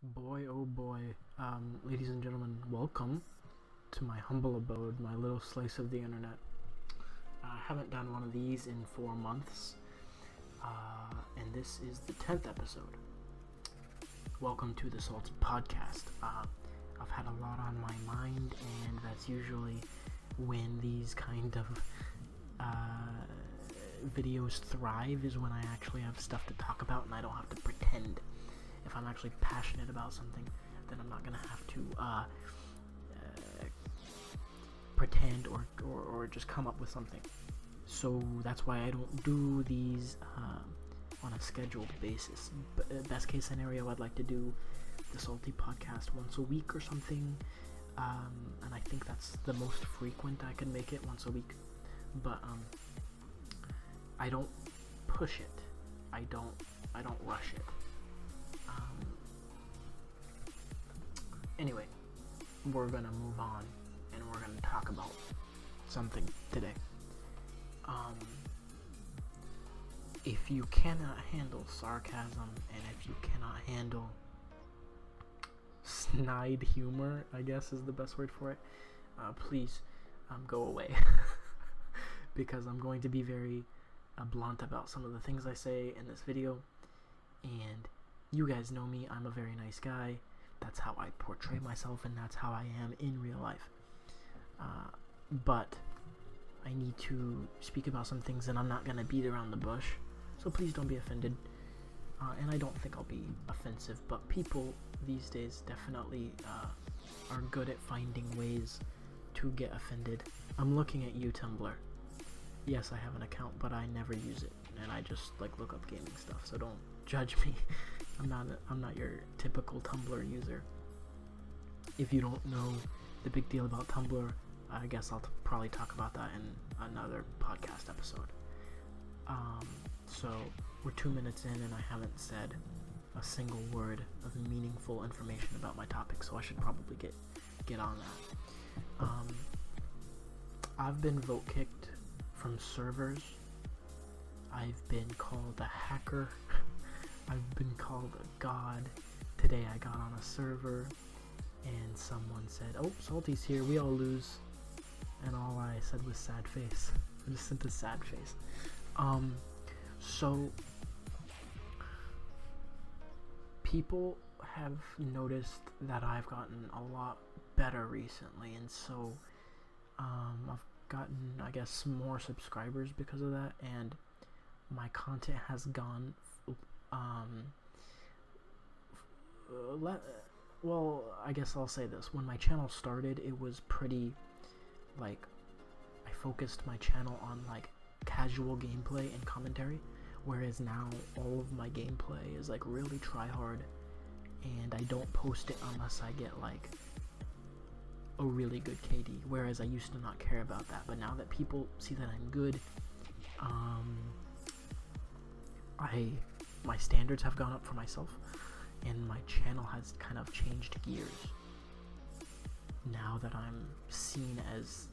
Boy, oh boy. Ladies and gentlemen, welcome to my humble abode, my little slice of the internet. I haven't done one of these in 4 months, and this is the 10th episode. Welcome to the Salty Podcast. I've had a lot on my mind, and that's usually when these kind of videos thrive, is when I actually have stuff to talk about and I don't have to pretend. If I'm actually passionate about something, then I'm not gonna have to pretend or just come up with something. So that's why I don't do these on a scheduled basis. Best case scenario, I'd like to do the Salty Podcast once a week or something, and I think that's the most frequent I can make it, once a week. But I don't push it. I don't rush it. Anyway, we're gonna move on and we're gonna talk about something today. If you cannot handle sarcasm and if you cannot handle snide humor, I guess is the best word for it, please go away. Because I'm going to be very blunt about some of the things I say in this video, and you guys know me, I'm a very nice guy. That's how I portray myself, and that's how I am in real life. But I need to speak about some things, and I'm not going to beat around the bush, so please don't be offended. And I don't think I'll be offensive, but people these days definitely are good at finding ways to get offended. I'm looking at you, Tumblr. Yes, I have an account, but I never use it, and I just look up gaming stuff, so don't judge me. I'm not your typical Tumblr user. If you don't know the big deal about Tumblr, I guess I'll probably talk about that in another podcast episode. So we're 2 minutes in and I haven't said a single word of meaningful information about my topic, so I should probably get on that. I've been vote kicked from servers. I've been called a hacker. I've been called a god. Today I got on a server and someone said, "Oh, Salty's here, we all lose." And all I said was sad face. I just sent a sad face. So people have noticed that I've gotten a lot better recently, and so I've gotten, I guess, more subscribers because of that, and my content has gone well, I guess I'll say this. When my channel started, it was pretty, I focused my channel on, casual gameplay and commentary, whereas now all of my gameplay is, really try-hard, and I don't post it unless I get, a really good KD, whereas I used to not care about that. But now that people see that I'm good, my standards have gone up for myself, and my channel has kind of changed gears. Now that I'm seen as,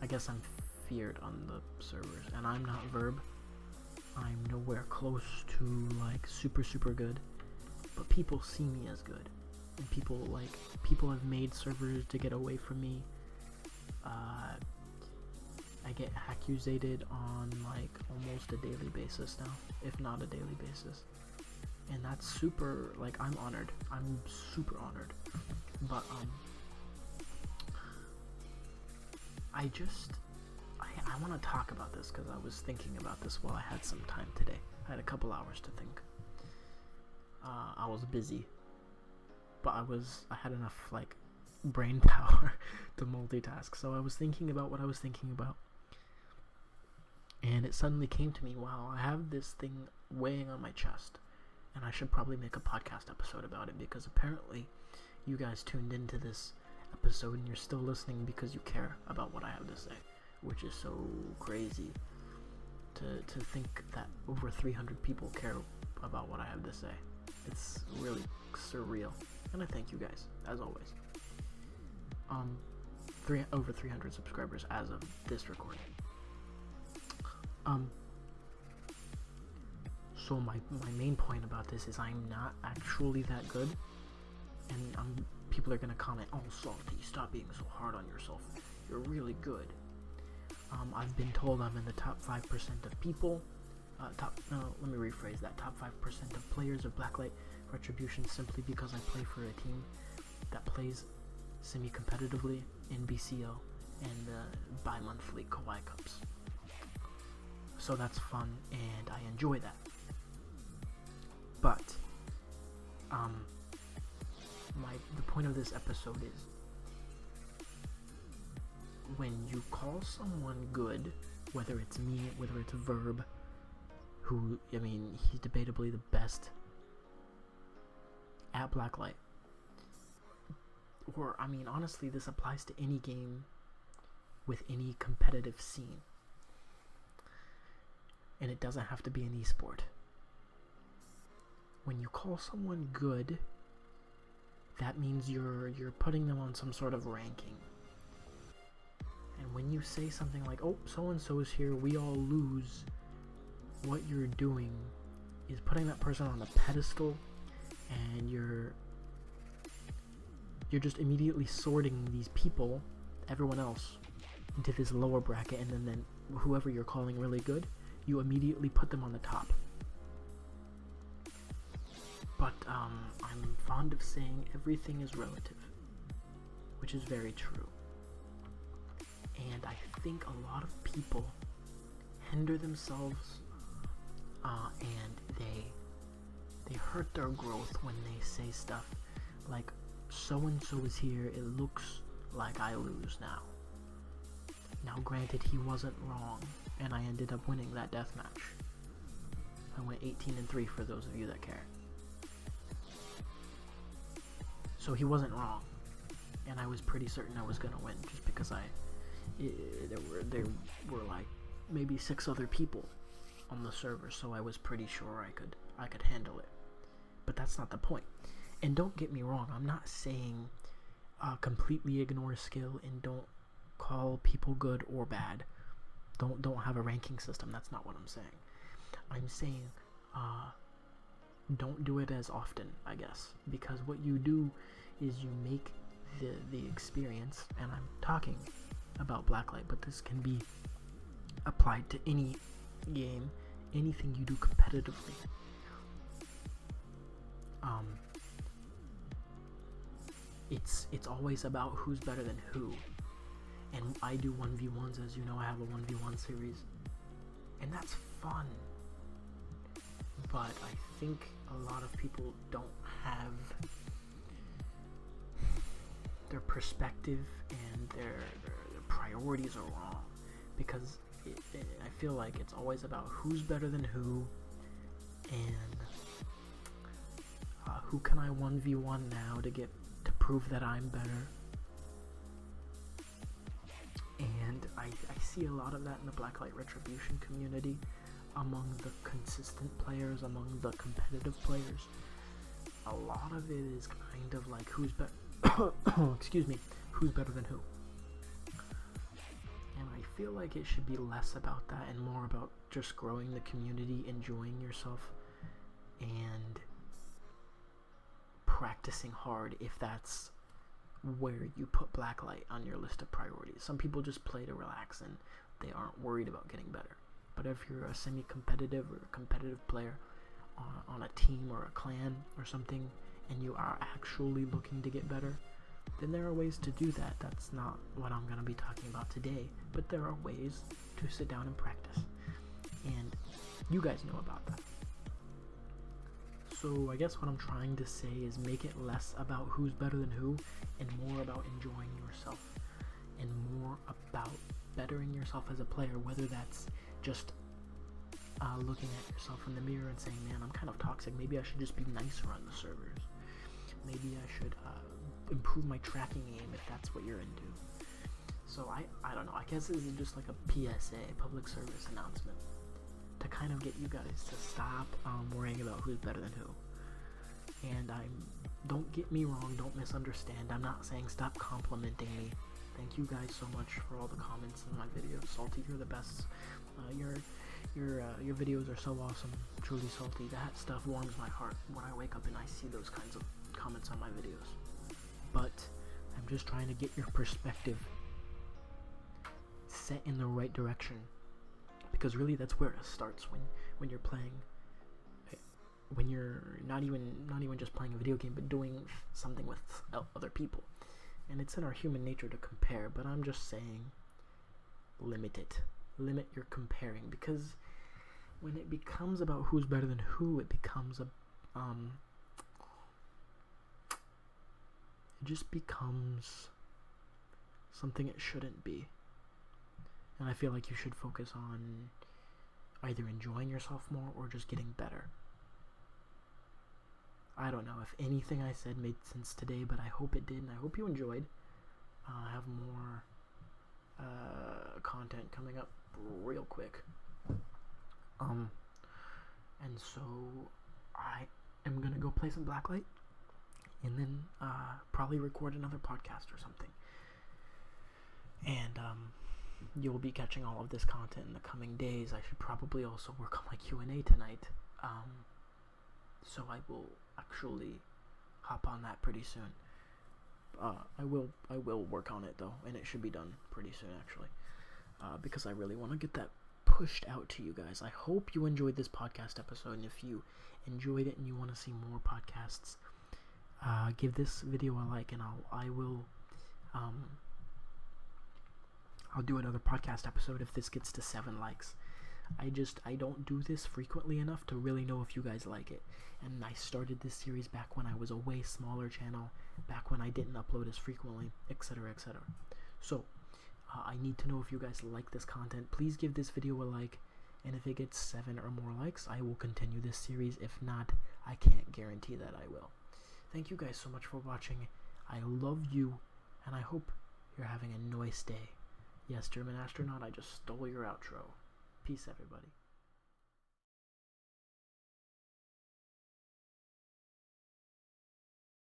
I guess I'm feared on the servers, and I'm not Verb. I'm nowhere close to, super good, but people see me as good, and people have made servers to get away from me. I get accusated on almost a daily basis now, if not a daily basis, and that's super, I'm honored. I'm super honored. But I want to talk about this because I was thinking about this while I had some time today. I had a couple hours to think. I was busy, but I had enough brain power to multitask, so I was thinking about what I was thinking about. And it suddenly came to me, wow, I have this thing weighing on my chest, and I should probably make a podcast episode about it, because apparently you guys tuned into this episode and you're still listening because you care about what I have to say, which is so crazy to think that over 300 people care about what I have to say. It's really surreal, and I thank you guys, as always. Over 300 subscribers as of this recording. So my main point about this is I'm not actually that good, and people are gonna comment, "Oh, Salty, stop being so hard on yourself. You're really good." I've been told I'm in the top 5% of people. Let me rephrase that. Top 5% of players of Blacklight Retribution simply because I play for a team that plays semi-competitively in BCO and bi-monthly Kawaii Cups. So that's fun, and I enjoy that. But the point of this episode is, when you call someone good, whether it's me, whether it's Verb, who, I mean, he's debatably the best at Blacklight, or, I mean, honestly, this applies to any game with any competitive scene, and it doesn't have to be an esport. When you call someone good, that means you're putting them on some sort of ranking. And when you say something like, "Oh, so-and-so is here, we all lose," what you're doing is putting that person on a pedestal, and you're just immediately sorting these people, everyone else, into this lower bracket, and then whoever you're calling really good, you immediately put them on the top. But I'm fond of saying everything is relative, which is very true. And I think a lot of people hinder themselves, and they hurt their growth when they say stuff like, "So-and-so is here, it looks like I lose now." Now granted, he wasn't wrong, and I ended up winning that deathmatch. I went 18-3 for those of you that care. So he wasn't wrong, and I was pretty certain I was gonna win, just because there were like maybe 6 other people on the server, so I was pretty sure I could handle it. But that's not the point. And don't get me wrong, I'm not saying completely ignore skill and don't call people good or bad. Don't have a ranking system. That's not what I'm saying. I'm saying don't do it as often, I guess, because what you do is you make the experience, and I'm talking about Blacklight, but this can be applied to any game, anything you do competitively. It's always about who's better than who, and I do 1v1s, as you know. I have a 1v1 series, and that's fun, but I think a lot of people don't have their perspective, and their priorities are wrong, because I feel like it's always about who's better than who, and who can I 1v1 now to prove that I'm better. And I see a lot of that in the Blacklight Retribution community, among the consistent players, among the competitive players. A lot of it is kind of like who's better who's better than who. And I feel like it should be less about that and more about just growing the community, enjoying yourself, and practicing hard if that's where you put Blacklight on your list of priorities. Some people just play to relax and they aren't worried about getting better. But if you're a semi-competitive or competitive player on a team or a clan or something, and you are actually looking to get better, then there are ways to do that. That's not what I'm going to be talking about today, but there are ways to sit down and practice. And you guys know about that. So I guess what I'm trying to say is make it less about who's better than who, and more about enjoying yourself, and more about bettering yourself as a player, whether that's just looking at yourself in the mirror and saying, "Man, I'm kind of toxic, maybe I should just be nicer on the servers. Maybe I should improve my tracking aim," if that's what you're into. So I don't know, I guess this is just like a PSA, public service announcement, to kind of get you guys to stop worrying about who's better than who. And don't get me wrong, don't misunderstand, I'm not saying stop complimenting me. Thank you guys so much for all the comments in my videos. Salty, you're the best. Your videos are so awesome, truly salty. That stuff warms my heart when I wake up and I see those kinds of comments on my videos. But I'm just trying to get your perspective set in the right direction, because really that's where it starts when you're playing, when you're not even just playing a video game, but doing something with other people. And it's in our human nature to compare, but I'm just saying, limit your comparing, because when it becomes about who's better than who, it becomes it just becomes something it shouldn't be. And I feel like you should focus on either enjoying yourself more or just getting better. I don't know if anything I said made sense today, but I hope it did, and I hope you enjoyed. I have more content coming up real quick. And so I am gonna go play some Blacklight, and then probably record another podcast or something. And you'll be catching all of this content in the coming days. I should probably also work on my Q&A tonight. So I will actually hop on that pretty soon. I will work on it though, and it should be done pretty soon actually, because I really want to get that pushed out to you guys. I hope you enjoyed this podcast episode, and if you enjoyed it and you want to see more podcasts, give this video a like, and I'll do another podcast episode if this gets to 7 likes. I don't do this frequently enough to really know if you guys like it. And I started this series back when I was a way smaller channel, back when I didn't upload as frequently, etc., etc. So, I need to know if you guys like this content. Please give this video a like, and if it gets 7 or more likes, I will continue this series. If not, I can't guarantee that I will. Thank you guys so much for watching. I love you, and I hope you're having a nice day. Yes, German astronaut, I just stole your outro. Peace, everybody.